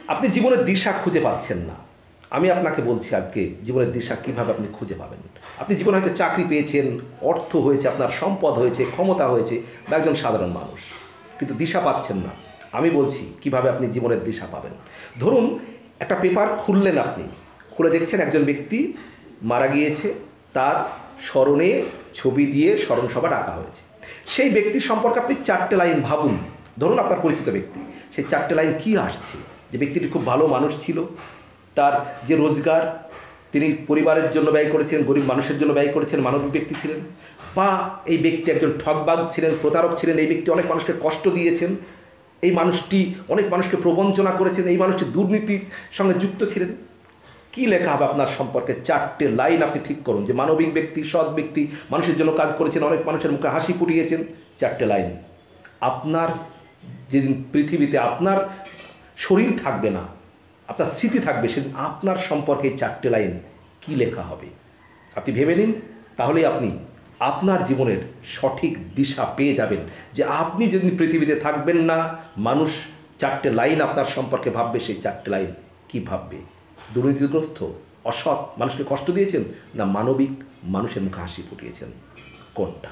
আপনি জীবনের দিশা খুঁজে পাচ্ছেন না। আমি আপনাকে বলছি আজকে জীবনের দিশা কিভাবে আপনি খুঁজে পাবেন। আপনি জীবনে হয়তো চাকরি পেয়েছেন, অর্থ হয়েছে, আপনার সম্পদ হয়েছে, ক্ষমতা হয়েছে, বা একজন সাধারণ মানুষ, কিন্তু দিশা পাচ্ছেন না। আমি বলছি কিভাবে আপনি জীবনের দিশা পাবেন। ধরুন একটা পেপার খুললেন, আপনি খুলে দেখছেন একজন ব্যক্তি মারা গিয়েছে, তার স্মরণে ছবি দিয়ে স্মরণসভা ডাকা হয়েছে। সেই ব্যক্তির সম্পর্কে আপনি 4টে লাইন ভাবুন। ধরুন আপনার পরিচিত ব্যক্তি, সেই 4টে লাইন কী আসছে? যে ব্যক্তিটি খুব ভালো মানুষ ছিল, তার যে রোজগার তিনি পরিবারের জন্য ব্যয় করেছেন, গরিব মানুষের জন্য ব্যয় করেছেন, মানবিক ব্যক্তি ছিলেন। বা এই ব্যক্তি একজন ঠকবাজ ছিলেন, প্রতারক ছিলেন, এই ব্যক্তি অনেক মানুষকে কষ্ট দিয়েছেন, এই মানুষটি অনেক মানুষকে প্রবঞ্চনা করেছেন, এই মানুষটি দুর্নীতির সঙ্গে যুক্ত ছিলেন। কী লেখা হবে আপনার সম্পর্কে? 4টে লাইন আপনি ঠিক করুন যে মানবিক ব্যক্তি, সৎ ব্যক্তি, মানুষের জন্য কাজ করেছেন, অনেক মানুষের মুখে হাসি ফুটিয়েছেন। 4টে লাইন। আপনার যেদিন পৃথিবীতে আপনার শরীর থাকবে না, আপনার স্মৃতি থাকবে, সেদিন আপনার সম্পর্কে 4টে লাইন কী লেখা হবে আপনি ভেবে নিন। তাহলেই আপনি আপনার জীবনের সঠিক দিশা পেয়ে যাবেন। যে আপনি যেদিন পৃথিবীতে থাকবেন না, মানুষ 4টে লাইন আপনার সম্পর্কে ভাববে। সেই 4টে লাইন কী ভাববে? দুর্নীতিগ্রস্ত, অসৎ, মানুষকে কষ্ট দিয়েছেন, না মানবিক, মানুষের মুখে হাসি ফুটিয়েছেন? কোনটা?